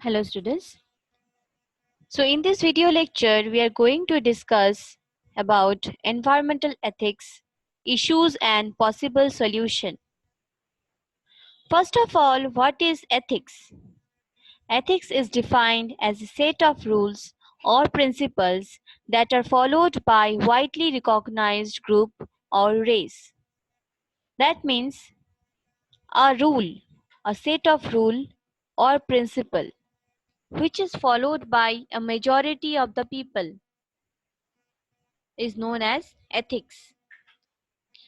Hello students. So in this video lecture we are going to discuss about environmental ethics, issues and possible solution. First of all, what is ethics? Ethics is defined as a set of rules or principles that are followed by widely recognized group or race. That means a rule, a set of rule or principle which is followed by a majority of the people is known as ethics.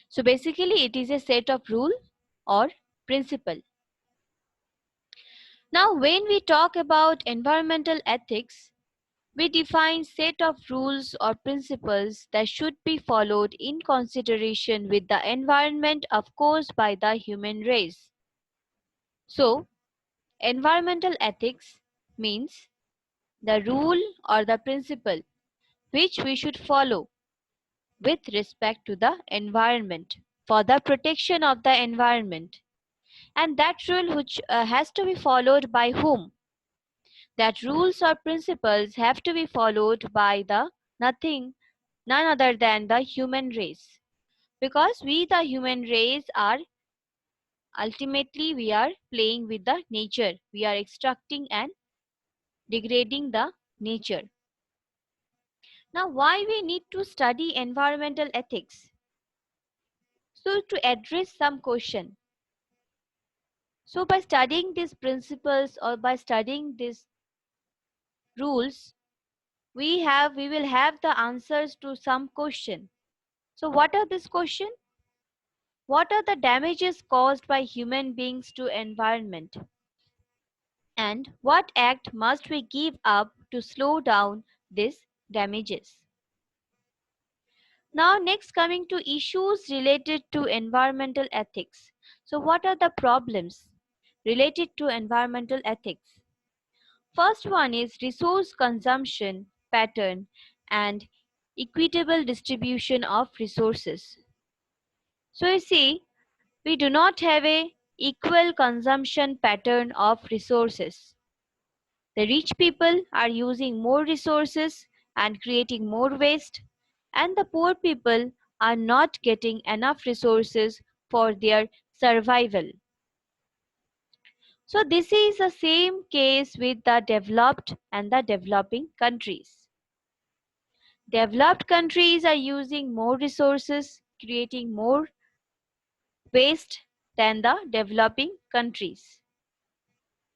So basically it is a set of rule or principle. Now when we talk about environmental ethics, we define set of rules or principles that should be followed in consideration with the environment of course by the human race. So environmental ethics means the rule or the principle which we should follow with respect to the environment for the protection of the environment, and that rule which has to be followed by whom? That rules or principles have to be followed by the none other than the human race, because we the human race are ultimately we are playing with the nature, we are extracting and degrading the nature. Now why we need to study environmental ethics? So to address some question. So by studying these principles or by studying these rules, we will have the answers to some question. So what are this question? What are the damages caused by human beings to environment? And what act must we give up to slow down these damages? Now next coming to issues related to environmental ethics. So what are the problems related to environmental ethics? First one is resource consumption pattern and equitable distribution of resources. So you see, we do not have a equal consumption pattern of resources. The rich people are using more resources and creating more waste, and the poor people are not getting enough resources for their survival. So this is the same case with the developed and the developing countries. Developed countries are using more resources, creating more waste than the developing countries.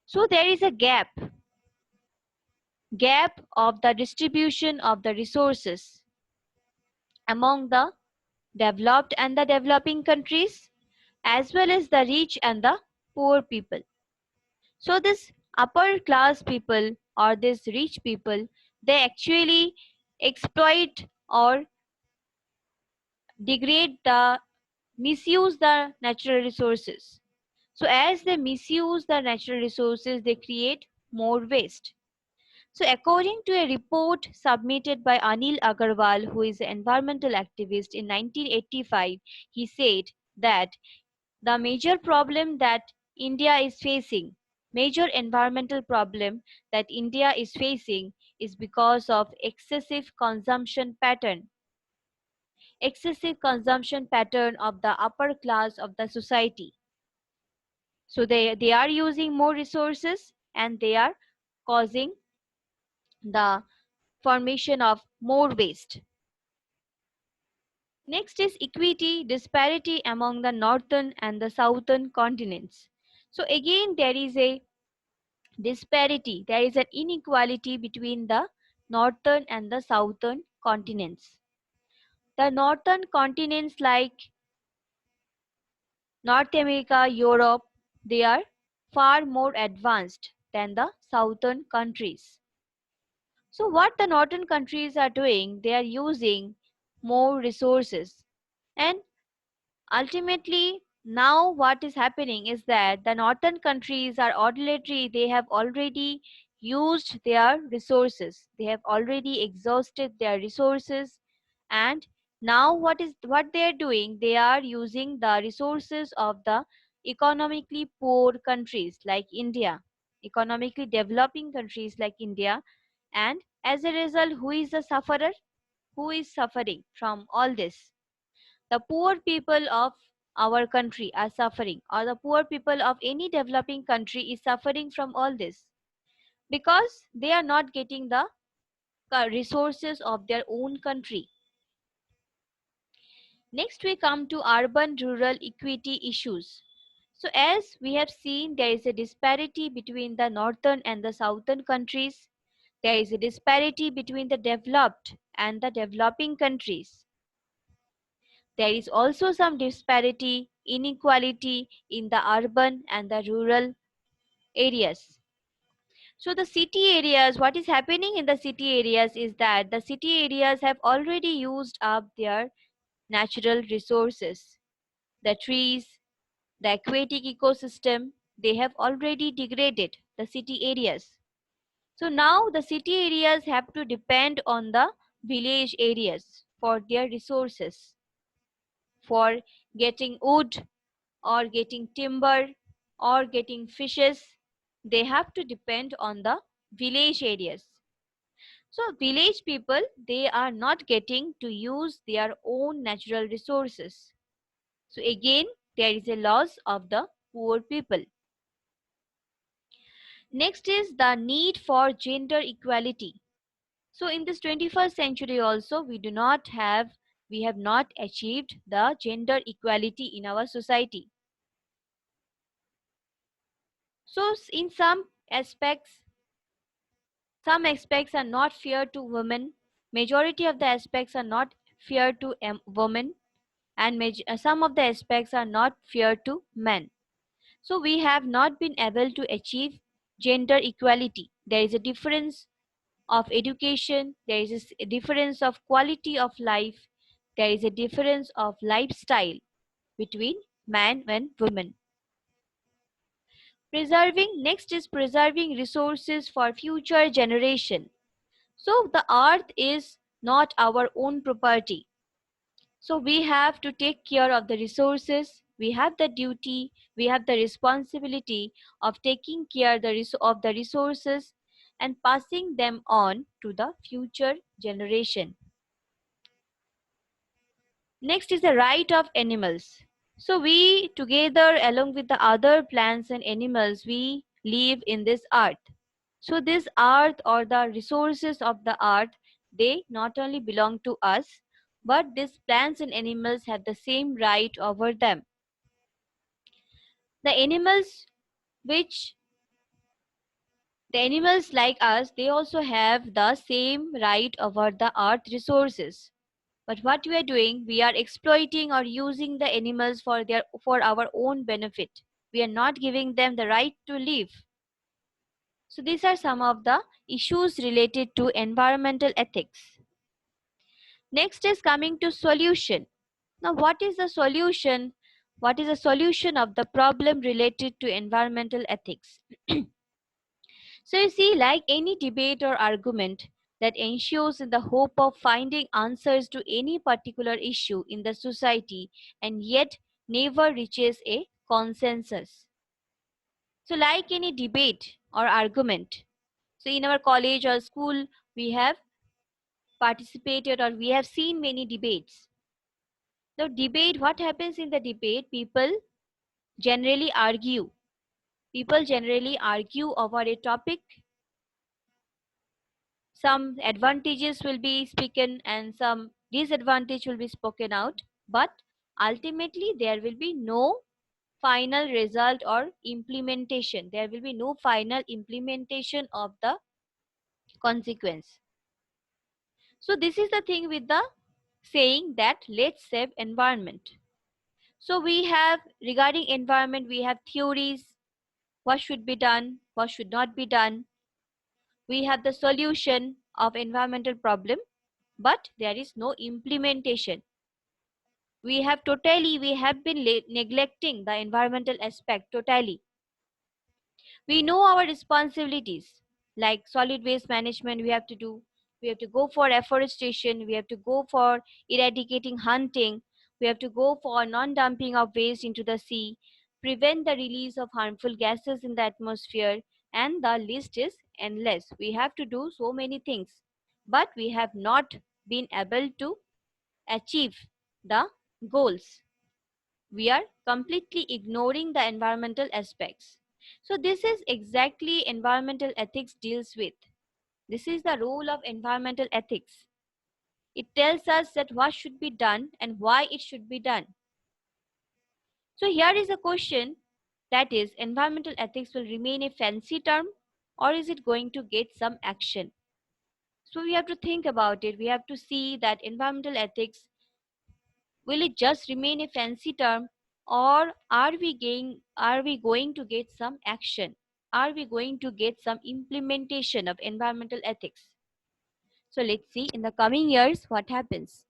So there is a gap of the distribution of the resources among the developed and the developing countries, as well as the rich and the poor people. So this upper class people or these rich people, they actually exploit or degrade the misuse the natural resources. So as they misuse the natural resources, they create more waste. So according to a report submitted by Anil Agarwal, who is an environmental activist in 1985, he said that the major problem that India is facing, major environmental problem that India is facing is because of excessive consumption pattern of the upper class of the society. So they are using more resources and they are causing the formation of more waste. Next is equity disparity among the northern and the southern continents. So again there is a disparity, there is an inequality between the northern and the southern continents. The northern continents like North America, Europe, they are far more advanced than the southern countries. So what the northern countries are doing, they are using more resources, and ultimately now what is happening is that the northern countries are already, they have already used their resources, they have already exhausted their resources, and now what they are doing, they are using the resources of the economically poor countries like India. economically developing countries like India. And as a result, who is the sufferer? Who is suffering from all this? The poor people of our country are suffering, or the poor people of any developing country is suffering from all this because they are not getting the resources of their own country. Next, we come to urban rural equity issues. So, as we have seen, there is a disparity between the northern and the southern countries. There is a disparity between the developed and the developing countries. There is also some disparity, inequality in the urban and the rural areas. So, the city areas, what is happening in the city areas is that the city areas have already used up their natural resources. The trees, the aquatic ecosystem, they have already degraded the city areas. So now the city areas have to depend on the village areas for their resources, for getting wood or getting timber or getting fishes. They have to depend on the village areas. So village people, they are not getting to use their own natural resources. So again, there is a loss of the poor people. Next is the need for gender equality. So in this 21st century also, we have not achieved the gender equality in our society. So in some aspects are not fair to women. Majority of the aspects are not fair to women, and some of the aspects are not fair to men. So we have not been able to achieve gender equality. There is a difference of education, there is a difference of quality of life, there is a difference of lifestyle between man and woman. Next is preserving resources for future generation. So the earth is not our own property. So we have to take care of the resources. We have the duty, we have the responsibility of taking care of the resources and passing them on to the future generation. Next is the right of animals. So we together along with the other plants and animals, we live in this earth. So this earth or the resources of the earth, they not only belong to us, but these plants and animals have the same right over them. The animals which the animals like us, they also have the same right over the earth resources. But what we are doing, we are exploiting or using the animals for our own benefit. We are not giving them the right to live. So these are some of the issues related to environmental ethics. Next is coming to solution. Now what is the solution? What is the solution of the problem related to environmental ethics? So you see, like any debate or argument that ensues in the hope of finding answers to any particular issue in the society and yet never reaches a consensus. So like any debate or argument, so in our college or school, we have participated or we have seen many debates. The debate, what happens in the debate? Generally argue. People generally argue over a topic. Some advantages will be spoken and some disadvantage will be spoken out, but ultimately there will be no final result or implementation. There will be no final implementation of the consequence. So this is the thing with the saying that let's save environment. So we have, regarding environment, we have theories, what should be done, what should not be done. We have the solution of environmental problem, but there is no implementation. We have been neglecting the environmental aspect totally. We know our responsibilities, like solid waste management we have to do. We have to go for afforestation, we have to go for eradicating hunting, we have to go for non-dumping of waste into the sea, prevent the release of harmful gases in the atmosphere, and the list is endless. We have to do so many things, but we have not been able to achieve the goals. We are completely ignoring the environmental aspects. So this is exactly environmental ethics deals with. This is the role of environmental ethics. It tells us that what should be done and why it should be done. So here is a question, that is, environmental ethics will remain a fancy term or is it going to get some action? So we have to think about it. We have to see that environmental ethics, will it just remain a fancy term or are we going to get some action? Are we going to get some implementation of environmental ethics? So let's see in the coming years what happens.